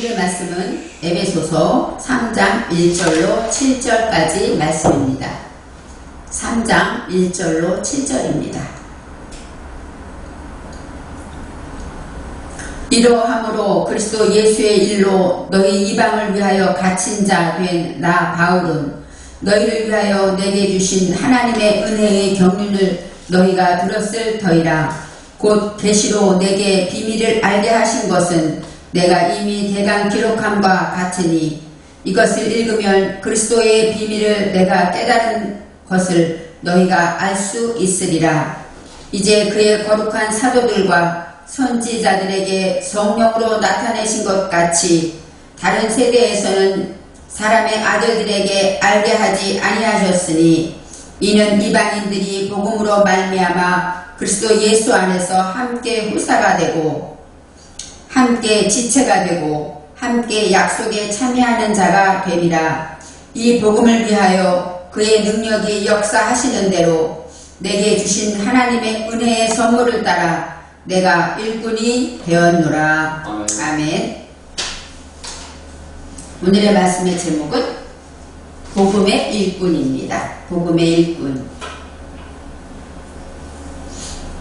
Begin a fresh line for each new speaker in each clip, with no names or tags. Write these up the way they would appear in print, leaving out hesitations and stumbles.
오늘의 말씀은 에베소서 3장 1절로 7절까지 말씀입니다. 3장 1절로 7절입니다. 이러함으로 그리스도 예수의 일로 너희 이방을 위하여 갇힌 자 된 나 바울은 너희를 위하여 내게 주신 하나님의 은혜의 경륜을 너희가 들었을 터이라. 곧 계시로 내게 비밀을 알게 하신 것은 내가 이미 대강 기록함과 같으니 이것을 읽으면 그리스도의 비밀을 내가 깨달은 것을 너희가 알 수 있으리라. 이제 그의 거룩한 사도들과 선지자들에게 성령으로 나타내신 것 같이 다른 세대에서는 사람의 아들들에게 알게 하지 아니하셨으니 이는 이방인들이 복음으로 말미암아 그리스도 예수 안에서 함께 후사가 되고 함께 지체가 되고 함께 약속에 참여하는 자가 됨이라. 이 복음을 위하여 그의 능력이 역사하시는 대로 내게 주신 하나님의 은혜의 선물을 따라 내가 일꾼이 되었노라. 아멘. 오늘의 말씀의 제목은 복음의 일꾼입니다. 복음의 일꾼.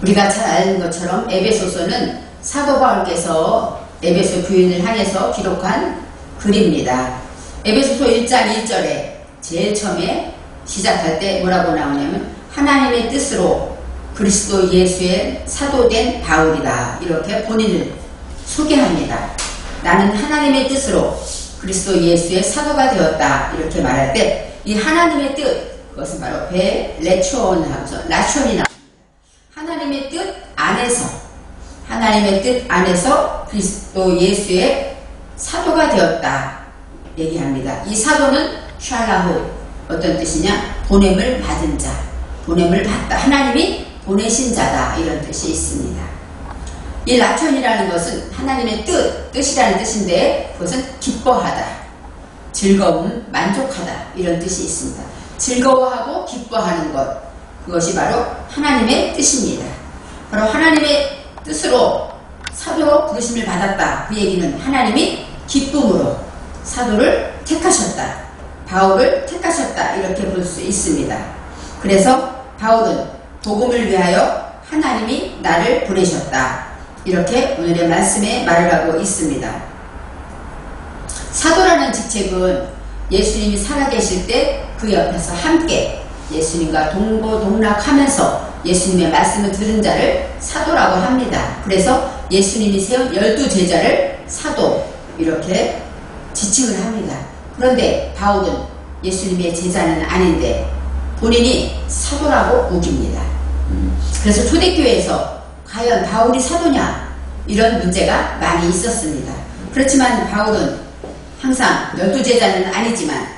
우리가 잘 아는 것처럼 에베소서는 사도 바울께서 에베소 교인을 향해서 기록한 글입니다. 에베소서 1장 1절에 제일 처음에 시작할 때 뭐라고 나오냐면 하나님의 뜻으로 그리스도 예수의 사도된 바울이다. 이렇게 본인을 소개합니다. 나는 하나님의 뜻으로 그리스도 예수의 사도가 되었다. 이렇게 말할 때 이 하나님의 뜻, 그것은 바로 베레촌 하고서 라촌이 나옵니다. 하나님의 뜻 안에서 그리스도 예수의 사도가 되었다 얘기합니다. 이 사도는 샬라후, 어떤 뜻이냐? 보냄을 받은 자, 보냄을 받다. 하나님이 보내신 자다, 이런 뜻이 있습니다. 이 라촌이라는 것은 하나님의 뜻이라는 뜻인데 그것은 기뻐하다, 즐거움, 만족하다, 이런 뜻이 있습니다. 즐거워하고 기뻐하는 것, 그것이 바로 하나님의 뜻입니다. 바로 하나님의 뜻으로 사도로 부르심을 받았다. 그 얘기는 하나님이 기쁨으로 사도를 택하셨다. 바울을 택하셨다. 이렇게 볼 수 있습니다. 그래서 바울은 복음을 위하여 하나님이 나를 보내셨다. 이렇게 오늘의 말씀에 말을 하고 있습니다. 사도라는 직책은 예수님이 살아계실 때 그 옆에서 함께 예수님과 동고동락하면서 예수님의 말씀을 들은 자를 사도라고 합니다. 그래서 예수님이 세운 12제자를 사도, 이렇게 지칭을 합니다. 그런데 바울은 예수님의 제자는 아닌데 본인이 사도라고 우깁니다. 그래서 초대교회에서 과연 바울이 사도냐, 이런 문제가 많이 있었습니다. 그렇지만 바울은 항상 12제자는 아니지만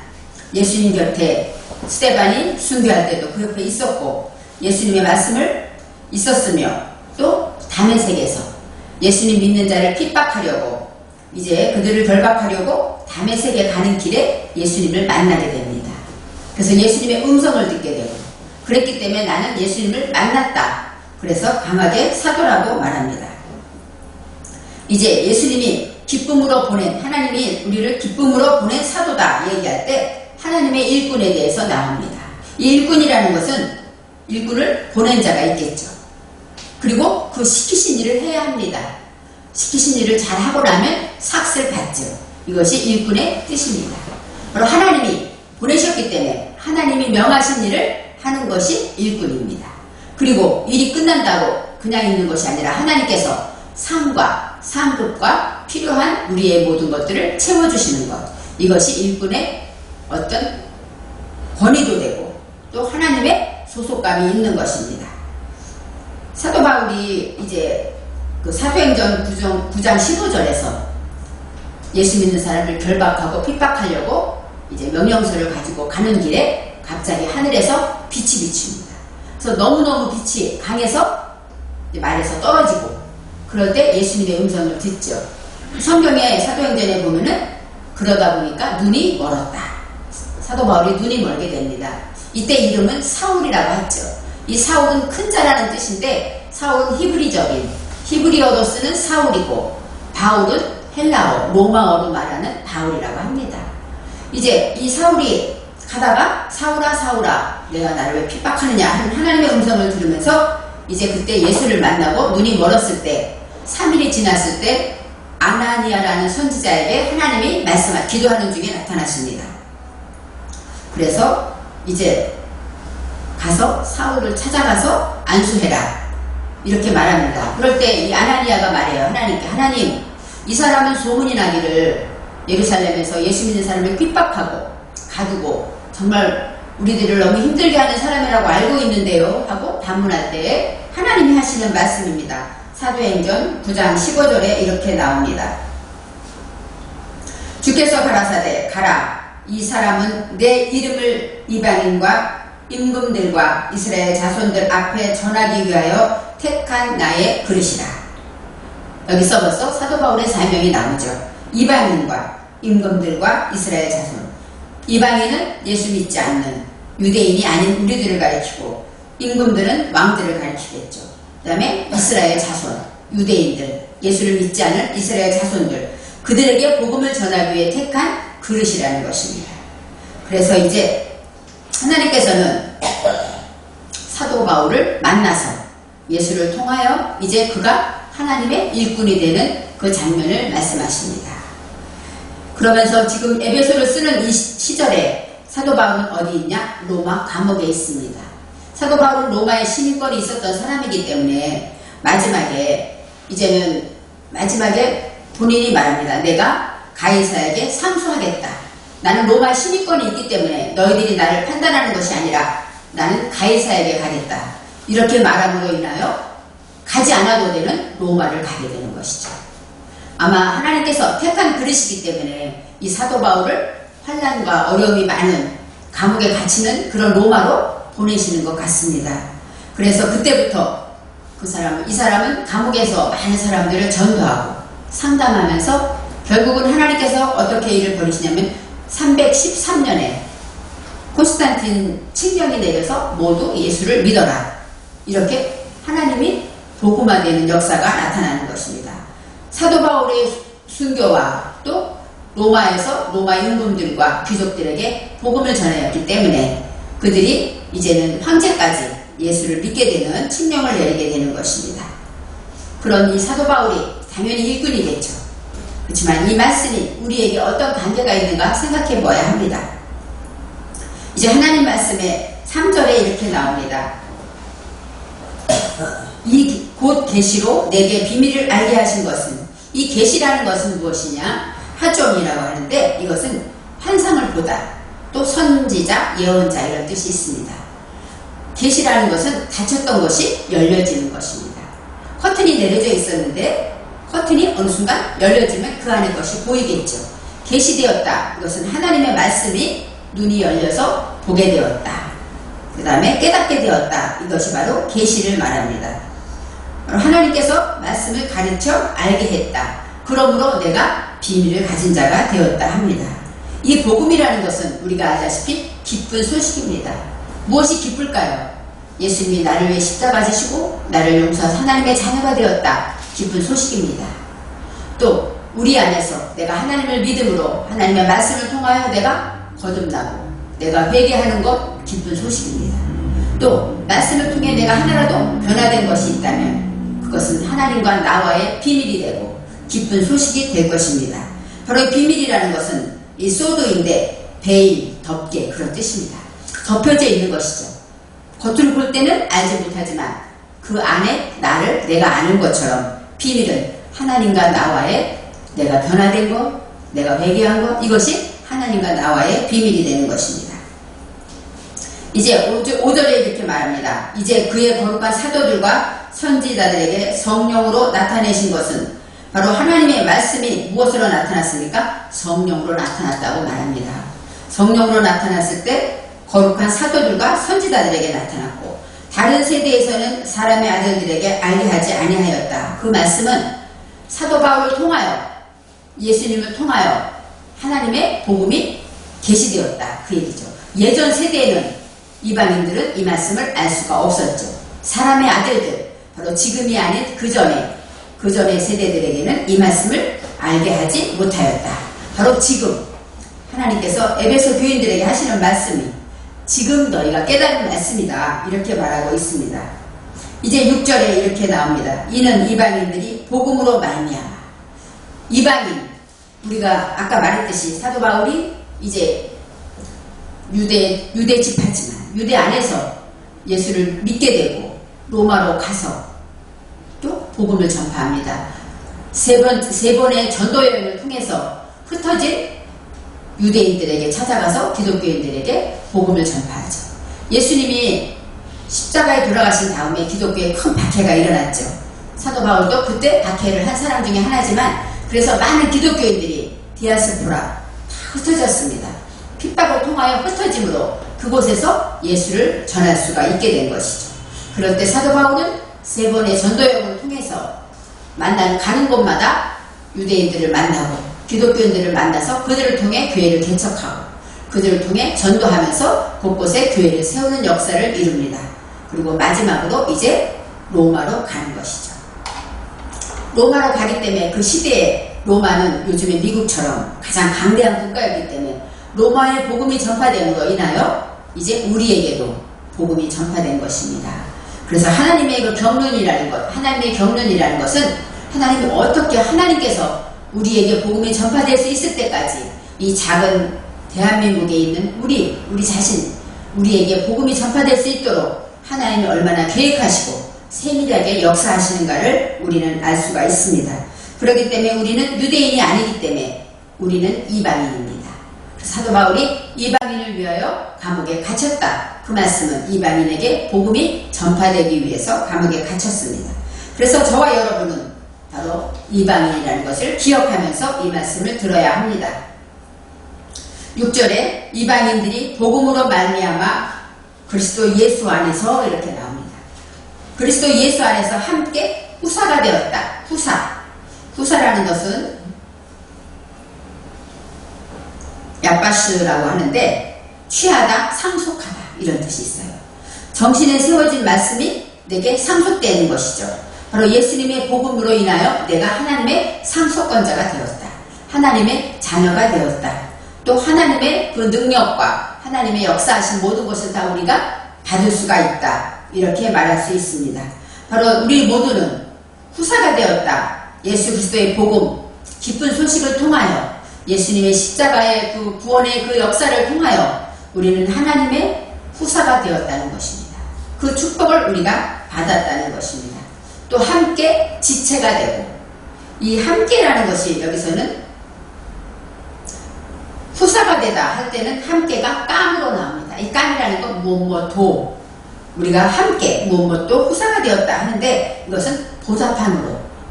예수님 곁에 스데반이 순교할 때도 그 옆에 있었고 예수님의 말씀을 있었으며 또 다메섹에서 예수님 믿는 자를 핍박하려고 이제 그들을 결박하려고 다메섹에 가는 길에 예수님을 만나게 됩니다. 그래서 예수님의 음성을 듣게 되고 그랬기 때문에 나는 예수님을 만났다. 그래서 강하게 사도라고 말합니다. 이제 예수님이 기쁨으로 보낸, 하나님이 우리를 기쁨으로 보낸 사도다 얘기할 때 하나님의 일꾼에 대해서 나옵니다. 이 일꾼이라는 것은 일꾼을 보낸 자가 있겠죠. 그리고 그 시키신 일을 해야 합니다. 시키신 일을 잘 하고 나면 삭슬 받죠. 이것이 일꾼의 뜻입니다. 바로 하나님이 보내셨기 때문에 하나님이 명하신 일을 하는 것이 일꾼입니다. 그리고 일이 끝난다고 그냥 있는 것이 아니라 하나님께서 상과 상급과 필요한 우리의 모든 것들을 채워주시는 것, 이것이 일꾼의 어떤 권위도 되고 또 하나님의 소속감이 있는 것입니다. 사도 바울이 이제 그 사도행전 9장 15절에서 예수 믿는 사람을 결박하고 핍박하려고 이제 명령서를 가지고 가는 길에 갑자기 하늘에서 빛이 비칩니다. 그래서 너무너무 빛이 강해서 말에서 떨어지고 그럴 때 예수님의 음성을 듣죠. 성경의 사도행전에 보면은 그러다 보니까 눈이 멀었다. 사도 바울이 눈이 멀게 됩니다. 이때 이름은 사울이라고 했죠. 이 사울은 큰 자라는 뜻인데 사울은 히브리어로 쓰는 사울이고 바울은 헬라어, 로마어로 말하는 바울이라고 합니다. 이제 이 사울이 가다가 사울아 사울아 내가 나를 왜 핍박하느냐 하는 하나님의 음성을 들으면서 이제 그때 예수를 만나고 눈이 멀었을 때 3일이 지났을 때 아나니아라는 선지자에게 하나님이 기도하는 중에 나타나십니다. 그래서 이제 가서 사울을 찾아가서 안수해라 이렇게 말합니다. 그럴 때 이 아나니아가 말해요. 하나님께 하나님 이 사람은 소문이 나기를 예루살렘에서 예수 믿는 사람을 핍박하고 가두고 정말 우리들을 너무 힘들게 하는 사람이라고 알고 있는데요 하고 반문할 때 하나님이 하시는 말씀입니다. 사도행전 9장 15절에 이렇게 나옵니다. 주께서 가라사대 가라 이 사람은 내 이름을 이방인과 임금들과 이스라엘 자손들 앞에 전하기 위하여 택한 나의 그릇이라. 여기서 벌써 사도 바울의 사명이 나오죠. 이방인과 임금들과 이스라엘 자손. 이방인은 예수 믿지 않는 유대인이 아닌 우리들을 가리키고 임금들은 왕들을 가리키겠죠. 그 다음에 이스라엘 자손, 유대인들, 예수를 믿지 않은 이스라엘 자손들, 그들에게 복음을 전하기 위해 택한 그릇이라는 것입니다. 그래서 이제 하나님께서는 사도 바울을 만나서 예수를 통하여 이제 그가 하나님의 일꾼이 되는 그 장면을 말씀하십니다. 그러면서 지금 에베소를 쓰는 이 시절에 사도 바울은 어디 있냐? 로마 감옥에 있습니다. 사도 바울은 로마에 시민권이 있었던 사람이기 때문에 마지막에 본인이 말합니다. 내가 가이사에게 상소하겠다. 나는 로마 시민권이 있기 때문에 너희들이 나를 판단하는 것이 아니라 나는 가이사에게 가겠다. 이렇게 말함으로 인하여 가지 않아도 되는 로마를 가게 되는 것이죠. 아마 하나님께서 택한 그릇이기 때문에 이 사도 바울을 환난과 어려움이 많은 감옥에 갇히는 그런 로마로 보내시는 것 같습니다. 그래서 그때부터 이 사람은 감옥에서 많은 사람들을 전도하고 상담하면서 결국은 하나님께서 어떻게 일을 벌이시냐면 313년에 콘스탄틴 칙령이 내려서 모두 예수를 믿어라. 이렇게 하나님이 복음화되는 역사가 나타나는 것입니다. 사도 바울의 순교와 또 로마에서 로마 임금들과 귀족들에게 복음을 전하였기 때문에 그들이 이제는 황제까지 예수를 믿게 되는 칙령을 내리게 되는 것입니다. 그런 이 사도 바울이 당연히 일꾼이겠죠. 그렇지만 이 말씀이 우리에게 어떤 관계가 있는가 생각해 보아야 합니다. 이제 하나님 말씀에 3절에 이렇게 나옵니다. 이 곧 계시로 내게 비밀을 알게 하신 것은, 이 계시라는 것은 무엇이냐? 하종이라고 하는데 이것은 환상을 보다, 또 선지자, 예언자 이런 뜻이 있습니다. 계시라는 것은 닫혔던 것이 열려지는 것입니다. 커튼이 내려져 있었는데 커튼이 어느 순간 열려지면 그 안의 것이 보이겠죠. 계시되었다. 이것은 하나님의 말씀이 눈이 열려서 보게 되었다. 그 다음에 깨닫게 되었다. 이것이 바로 계시를 말합니다. 하나님께서 말씀을 가르쳐 알게 했다. 그러므로 내가 비밀을 가진 자가 되었다 합니다. 이 복음이라는 것은 우리가 알다시피 기쁜 소식입니다. 무엇이 기쁠까요? 예수님이 나를 위해 십자가 지시고 나를 용서하사 하나님의 자녀가 되었다. 기쁜 소식입니다. 또 우리 안에서 내가 하나님을 믿음으로 하나님의 말씀을 통하여 내가 거듭나고 내가 회개하는 것 기쁜 소식입니다. 또 말씀을 통해 내가 하나라도 변화된 것이 있다면 그것은 하나님과 나와의 비밀이 되고 기쁜 소식이 될 것입니다. 바로 이 비밀이라는 것은 이 소드인데 베일, 덮개 그런 뜻입니다. 덮여져 있는 것이죠. 겉으로 볼 때는 알지 못하지만 그 안에 나를 내가 아는 것처럼 비밀은 하나님과 나와의 내가 변화된 것, 내가 회개한 것, 이것이 하나님과 나와의 비밀이 되는 것입니다. 이제 5절에 이렇게 말합니다. 이제 그의 거룩한 사도들과 선지자들에게 성령으로 나타내신 것은 바로 하나님의 말씀이 무엇으로 나타났습니까? 성령으로 나타났다고 말합니다. 성령으로 나타났을 때 거룩한 사도들과 선지자들에게 나타났고 다른 세대에서는 사람의 아들들에게 알게 하지 아니하였다. 그 말씀은 사도 바울을 통하여 예수님을 통하여 하나님의 복음이 계시되었다. 그 얘기죠. 예전 세대에는 이방인들은 이 말씀을 알 수가 없었죠. 사람의 아들들, 바로 지금이 아닌 그 전의 세대들에게는 이 말씀을 알게 하지 못하였다. 바로 지금 하나님께서 에베소 교인들에게 하시는 말씀이 지금 너희가 깨달은 말씀이다. 이렇게 말하고 있습니다. 이제 6절에 이렇게 나옵니다. 이는 이방인들이 복음으로 말미암아. 이방인, 우리가 아까 말했듯이 사도 바울이 이제 유대 지파지만 유대 안에서 예수를 믿게 되고 로마로 가서 또 복음을 전파합니다. 세 번의 전도 여행을 통해서 흩어진 유대인들에게 찾아가서 기독교인들에게 복음을 전파하죠. 예수님이 십자가에 돌아가신 다음에 기독교에 큰 박해가 일어났죠. 사도 바울도 그때 박해를 한 사람 중에 하나지만 그래서 많은 기독교인들이 디아스포라 다 흩어졌습니다. 핍박을 통하여 흩어짐으로 그곳에서 예수를 전할 수가 있게 된 것이죠. 그럴 때 사도 바울은 세 번의 전도여행을 통해서 가는 곳마다 유대인들을 만나고 기독교인들을 만나서 그들을 통해 교회를 개척하고 그들을 통해 전도하면서 곳곳에 교회를 세우는 역사를 이룹니다. 그리고 마지막으로 이제 로마로 가는 것이죠. 로마로 가기 때문에 그 시대에 로마는 요즘의 미국처럼 가장 강대한 국가이기 때문에 로마의 복음이 전파됨으로 인하여 이제 우리에게도 복음이 전파된 것입니다. 그래서 하나님의 그 경륜이라는 것, 하나님의 경륜이라는 것은 하나님이 어떻게 하나님께서 우리에게 복음이 전파될 수 있을 때까지 이 작은 대한민국에 있는 우리 자신, 우리에게 복음이 전파될 수 있도록 하나님이 얼마나 계획하시고 세밀하게 역사하시는가를 우리는 알 수가 있습니다. 그렇기 때문에 우리는 유대인이 아니기 때문에 우리는 이방인입니다. 사도 바울이 이방인을 위하여 감옥에 갇혔다. 그 말씀은 이방인에게 복음이 전파되기 위해서 감옥에 갇혔습니다. 그래서 저와 여러분은 바로 이방인이라는 것을 기억하면서 이 말씀을 들어야 합니다. 6절에 이방인들이 복음으로 말미암아 그리스도 예수 안에서 이렇게 나옵니다. 그리스도 예수 안에서 함께 후사가 되었다. 후사라는 것은 야빠스라고 하는데 취하다, 상속하다 이런 뜻이 있어요. 정신에 세워진 말씀이 내게 상속되는 것이죠. 바로 예수님의 복음으로 인하여 내가 하나님의 상속권자가 되었다. 하나님의 자녀가 되었다. 또 하나님의 그 능력과 하나님의 역사하신 모든 것을 다 우리가 받을 수가 있다. 이렇게 말할 수 있습니다. 바로 우리 모두는 후사가 되었다. 예수 그리스도의 복음, 기쁜 소식을 통하여 예수님의 십자가의 그 구원의 그 역사를 통하여 우리는 하나님의 후사가 되었다는 것입니다. 그 축복을 우리가 받았다는 것입니다. 또 함께 지체가 되고 이 함께라는 것이 여기서는 후사가 되다 할 때는 함께가 깜으로 나옵니다. 이 깜이라는 건 무엇도 우리가 함께 무엇도 후사가 되었다 하는데 이것은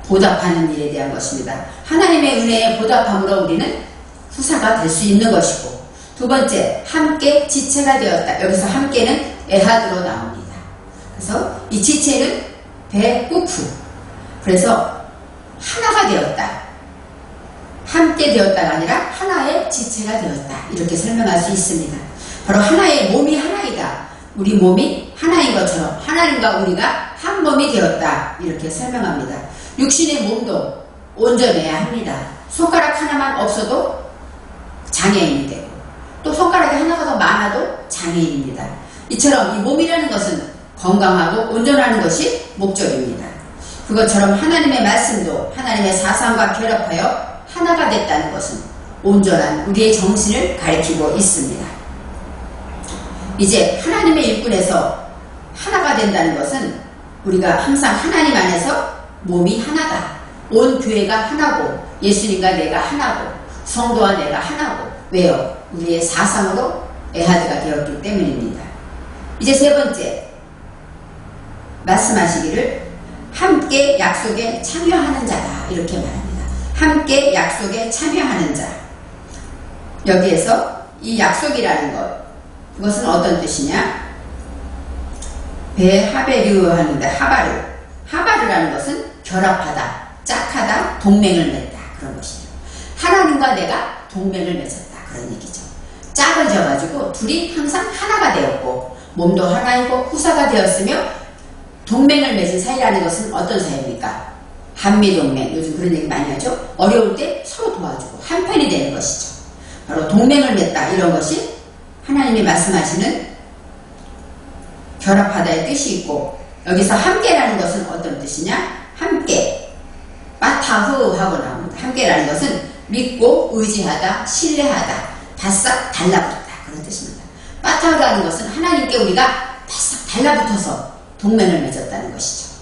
보답하는 일에 대한 것입니다. 하나님의 은혜에 보답함으로 우리는 후사가 될 수 있는 것이고 두 번째 함께 지체가 되었다. 여기서 함께는 에하드로 나옵니다. 그래서 이 지체는 베후프 그래서 하나가 되었다. 함께 되었다가 아니라 하나의 지체가 되었다. 이렇게 설명할 수 있습니다. 바로 하나의 몸이 하나이다. 우리 몸이 하나인 것처럼 하나님과 우리가 한 몸이 되었다. 이렇게 설명합니다. 육신의 몸도 온전해야 합니다. 손가락 하나만 없어도 장애인이 되고 또 손가락이 하나가 더 많아도 장애인입니다. 이처럼 이 몸이라는 것은 건강하고 온전하는 것이 목적입니다. 그것처럼 하나님의 말씀도 하나님의 사상과 결합하여 하나가 됐다는 것은 온전한 우리의 정신을 가리키고 있습니다. 이제 하나님의 일꾼에서 하나가 된다는 것은 우리가 항상 하나님 안에서 몸이 하나다. 온 교회가 하나고 예수님과 내가 하나고 성도와 내가 하나고 왜요? 우리의 사상으로 에하드가 되었기 때문입니다. 이제 세 번째 말씀하시기를 함께 약속에 참여하는 자다 이렇게 말합니다. 함께 약속에 참여하는 자. 여기에서 이 약속이라는 것 그것은 어떤 뜻이냐? 베하베르 하는데 하바르라는 것은 결합하다, 짝하다, 동맹을 맺다 그런 것이죠. 하나님과 내가 동맹을 맺었다 그런 얘기죠. 짝을 져가지고 둘이 항상 하나가 되었고 몸도 하나이고 후사가 되었으며 동맹을 맺은 사이라는 것은 어떤 사이입니까? 한미동맹, 요즘 그런 얘기 많이 하죠. 어려울 때 서로 도와주고 한편이 되는 것이죠. 바로 동맹을 맺다, 이런 것이 하나님이 말씀하시는 결합하다의 뜻이 있고, 여기서 함께라는 것은 어떤 뜻이냐? 함께, 빠타흐 하고 나옵니다. 함께라는 것은 믿고 의지하다, 신뢰하다, 바싹 달라붙다, 그런 뜻입니다. 빠타흐라는 것은 하나님께 우리가 바싹 달라붙어서 동맹을 맺었다는 것이죠.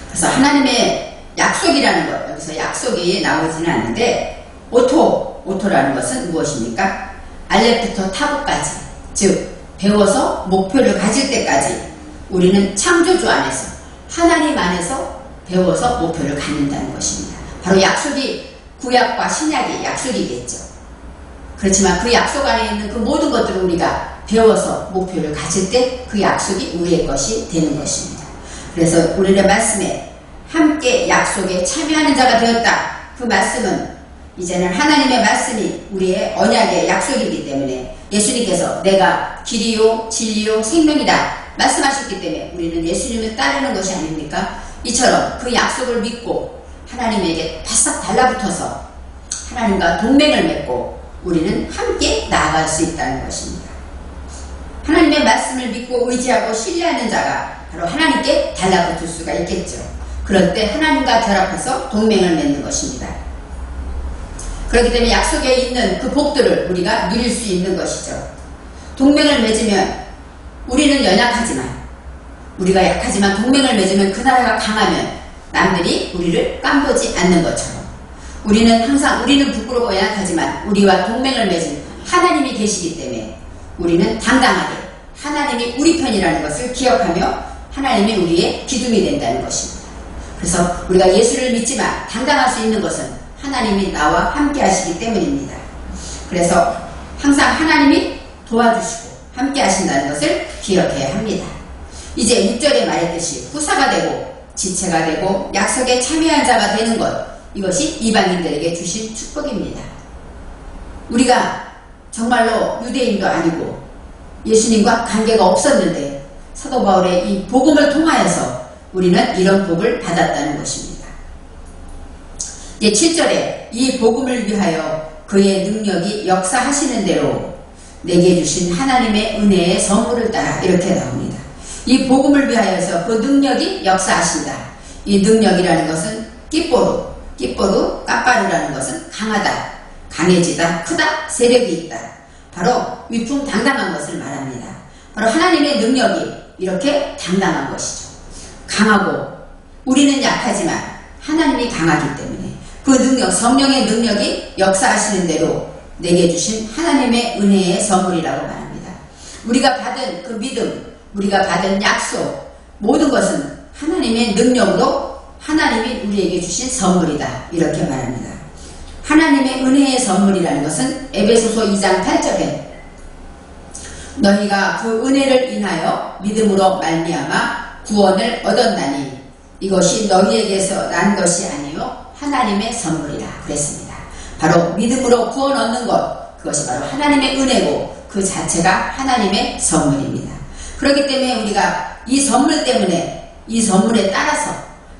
그래서 하나님의 약속이라는 것, 여기서 약속이 나오지는 않는데, 오토라는 것은 무엇입니까? 알렙부터 타고까지, 즉 배워서 목표를 가질 때까지 우리는 창조주 안에서, 하나님 안에서 배워서 목표를 갖는다는 것입니다. 바로 약속이, 구약과 신약의 약속이겠죠. 그렇지만 그 약속 안에 있는 그 모든 것들을 우리가 배워서 목표를 가질 때 그 약속이 우리의 것이 되는 것입니다. 그래서 우리의 말씀에 함께 약속에 참여하는 자가 되었다. 그 말씀은 이제는 하나님의 말씀이 우리의 언약의 약속이기 때문에, 예수님께서 내가 길이요 진리요 생명이다 말씀하셨기 때문에 우리는 예수님을 따르는 것이 아닙니까? 이처럼 그 약속을 믿고 하나님에게 바싹 달라붙어서 하나님과 동맹을 맺고 우리는 함께 나아갈 수 있다는 것입니다. 하나님의 말씀을 믿고 의지하고 신뢰하는 자가 바로 하나님께 달라붙을 수가 있겠죠. 그럴 때 하나님과 결합해서 동맹을 맺는 것입니다. 그렇기 때문에 약속에 있는 그 복들을 우리가 누릴 수 있는 것이죠. 동맹을 맺으면 우리는 연약하지만, 우리가 약하지만 동맹을 맺으면 그 나라가 강하면 남들이 우리를 깜보지 않는 것처럼, 우리는 부끄럽고 연약하지만 우리와 동맹을 맺은 하나님이 계시기 때문에 우리는 당당하게 하나님이 우리 편이라는 것을 기억하며 하나님이 우리의 기둥이 된다는 것입니다. 그래서 우리가 예수를 믿지만 당당할 수 있는 것은 하나님이 나와 함께 하시기 때문입니다. 그래서 항상 하나님이 도와주시고 함께 하신다는 것을 기억해야 합니다. 이제 6절에 말했듯이 후사가 되고 지체가 되고 약속에 참여한 자가 되는 것, 이것이 이방인들에게 주신 축복입니다. 우리가 정말로 유대인도 아니고 예수님과 관계가 없었는데 사도 바울의 이 복음을 통하여서 우리는 이런 복을 받았다는 것입니다. 7절에 이 복음을 위하여 그의 능력이 역사하시는 대로 내게 주신 하나님의 은혜의 선물을 따라, 이렇게 나옵니다. 이 복음을 위하여서 그 능력이 역사하신다. 이 능력이라는 것은 끼뽀루, 까빠루라는 것은 강하다, 강해지다, 크다, 세력이 있다. 바로 위풍당당한 것을 말합니다. 바로 하나님의 능력이 이렇게 당당한 것이죠. 강하고, 우리는 약하지만 하나님이 강하기 때문에 그 능력, 성령의 능력이 역사하시는 대로 내게 주신 하나님의 은혜의 선물이라고 말합니다. 우리가 받은 그 믿음, 우리가 받은 약속, 모든 것은 하나님의 능력으로 하나님이 우리에게 주신 선물이다, 이렇게 말합니다. 하나님의 은혜의 선물이라는 것은 에베소서 2장 8절에 너희가 그 은혜를 인하여 믿음으로 말미암아 구원을 얻었나니 이것이 너희에게서 난 것이 아니요 하나님의 선물이라 그랬습니다. 바로 믿음으로 구원 얻는 것, 그것이 바로 하나님의 은혜고 그 자체가 하나님의 선물입니다. 그렇기 때문에 우리가 이 선물 때문에, 이 선물에 따라서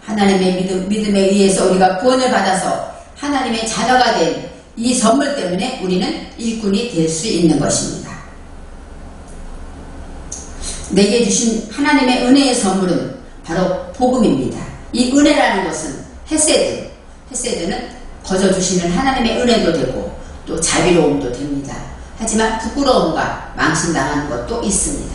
하나님의 믿음에 의해서 우리가 구원을 받아서 하나님의 자녀가 된 이 선물 때문에 우리는 일꾼이 될 수 있는 것입니다. 내게 주신 하나님의 은혜의 선물은 바로 복음입니다. 이 은혜라는 것은 헤세드는 거저주시는 하나님의 은혜도 되고 또 자비로움도 됩니다. 하지만 부끄러움과 망신당하는 것도 있습니다.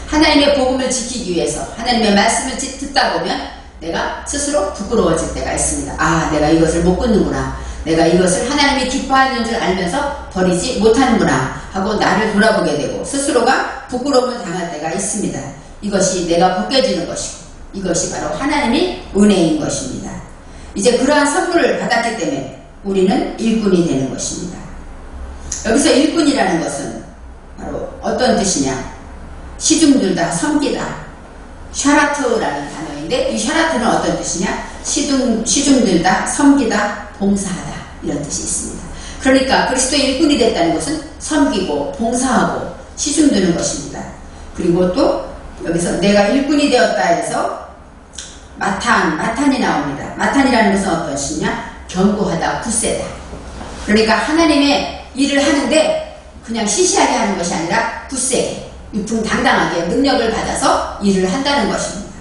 하나님의 복음을 지키기 위해서 하나님의 말씀을 듣다 보면 내가 스스로 부끄러워질 때가 있습니다. 아, 내가 이것을 못 끊는구나. 내가 이것을 하나님이 기뻐하는 줄 알면서 버리지 못하는구나 하고 나를 돌아보게 되고 스스로가 부끄러움을 당할 때가 있습니다. 이것이 내가 벗겨지는 것이고 이것이 바로 하나님의 은혜인 것입니다. 이제 그러한 선물을 받았기 때문에 우리는 일꾼이 되는 것입니다. 여기서 일꾼이라는 것은 바로 어떤 뜻이냐? 시중들다, 섬기다, 샤라트라는 단어인데 이 샤라트는 어떤 뜻이냐? 시중들다, 섬기다, 봉사하다, 이런 뜻이 있습니다. 그러니까 그리스도의 일꾼이 됐다는 것은 섬기고 봉사하고 시중드는 것입니다. 그리고 또 여기서 내가 일꾼이 되었다 해서 마탄이 나옵니다. 마탄이라는 것은 어떤 시냐? 견고하다, 굳세다. 그러니까 하나님의 일을 하는데 그냥 시시하게 하는 것이 아니라 굳세게, 위풍당당하게 능력을 받아서 일을 한다는 것입니다.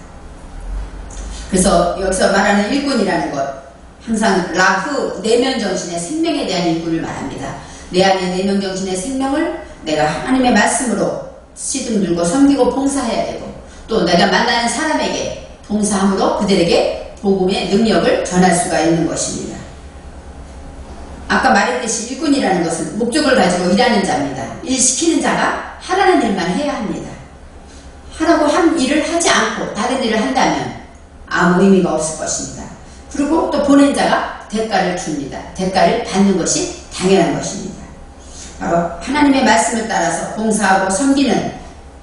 그래서 여기서 말하는 일꾼이라는 것, 항상 라흐, 내면정신의 생명에 대한 일꾼을 말합니다. 내 안에 내면정신의 생명을 내가 하나님의 말씀으로 시든들고 섬기고 봉사해야 되고, 또 내가 만나는 사람에게 봉사함으로 그들에게 복음의 능력을 전할 수가 있는 것입니다. 아까 말했듯이 일꾼이라는 것은 목적을 가지고 일하는 자입니다. 일 시키는 자가 하라는 일만 해야 합니다. 하라고 한 일을 하지 않고 다른 일을 한다면 아무 의미가 없을 것입니다. 그리고 또 보낸 자가 대가를 줍니다. 대가를 받는 것이 당연한 것입니다. 바로 하나님의 말씀을 따라서 봉사하고 섬기는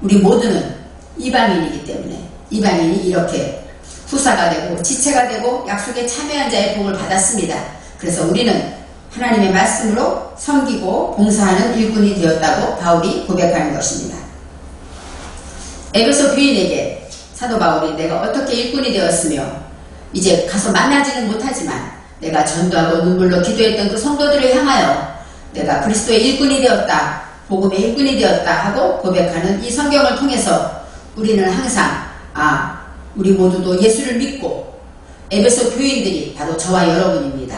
우리 모두는 이방인이기 때문에 이방인이 이렇게 후사가 되고 지체가 되고 약속에 참여한 자의 복을 받았습니다. 그래서 우리는 하나님의 말씀으로 섬기고 봉사하는 일꾼이 되었다고 바울이 고백하는 것입니다. 에베소 교인에게 사도 바울이 내가 어떻게 일꾼이 되었으며 이제 가서 만나지는 못하지만 내가 전도하고 눈물로 기도했던 그 성도들을 향하여 내가 그리스도의 일꾼이 되었다, 복음의 일꾼이 되었다 하고 고백하는 이 성경을 통해서 우리는 항상 우리 모두도 예수를 믿고, 에베소 교인들이 바로 저와 여러분입니다.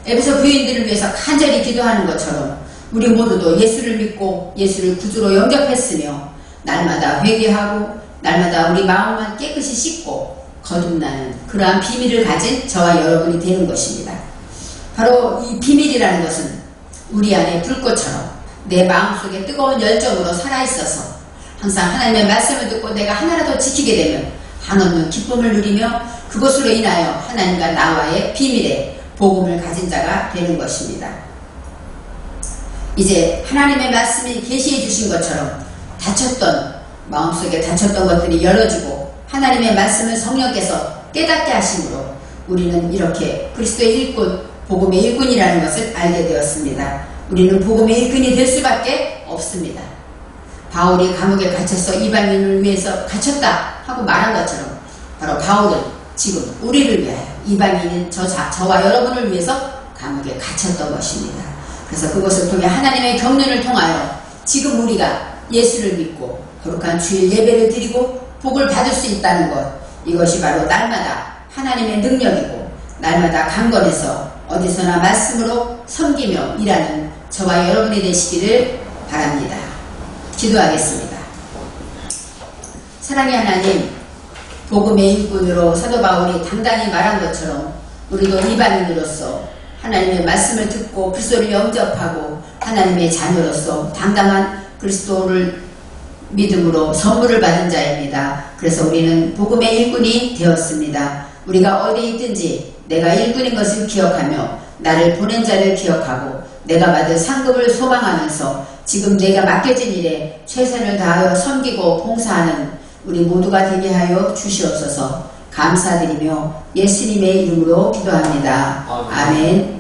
에베소 교인들을 위해서 간절히 기도하는 것처럼 우리 모두도 예수를 믿고 예수를 구주로 영접했으며 날마다 회개하고 날마다 우리 마음만 깨끗이 씻고 거듭나는 그러한 비밀을 가진 저와 여러분이 되는 것입니다. 바로 이 비밀이라는 것은 우리 안에 불꽃처럼 내 마음속에 뜨거운 열정으로 살아있어서 항상 하나님의 말씀을 듣고 내가 하나라도 지키게 되면 한없는 기쁨을 누리며 그것으로 인하여 하나님과 나와의 비밀의 복음을 가진 자가 되는 것입니다. 이제 하나님의 말씀이 계시해 주신 것처럼 마음속에 닫혔던 것들이 열어지고 하나님의 말씀을 성령께서 깨닫게 하심으로 우리는 이렇게 그리스도의 일꾼, 복음의 일꾼이라는 것을 알게 되었습니다. 우리는 복음의 일꾼이 될 수밖에 없습니다. 바울이 감옥에 갇혀서 이방인을 위해서 갇혔다 하고 말한 것처럼 바로 바울은 지금 우리를 위하여 이방인인 저와 여러분을 위해서 감옥에 갇혔던 것입니다. 그래서 그것을 통해 하나님의 경륜을 통하여 지금 우리가 예수를 믿고 거룩한 주일 예배를 드리고 복을 받을 수 있다는 것, 이것이 바로 날마다 하나님의 능력이고 날마다 강건해서 어디서나 말씀으로 섬기며 일하는 저와 여러분이 되시기를 바랍니다. 기도하겠습니다. 사랑의 하나님, 복음의 일꾼으로 사도 바울이 당당히 말한 것처럼 우리도 이방인으로서 하나님의 말씀을 듣고 그리스도를 영접하고 하나님의 자녀로서 당당한 그리스도를 믿음으로 선물을 받은 자입니다. 그래서 우리는 복음의 일꾼이 되었습니다. 우리가 어디에 있든지 내가 일꾼인 것을 기억하며 나를 보낸 자를 기억하고 내가 받을 상급을 소망하면서 지금 내가 맡겨진 일에 최선을 다하여 섬기고 봉사하는 우리 모두가 되게 하여 주시옵소서. 감사드리며 예수님의 이름으로 기도합니다. 아멘.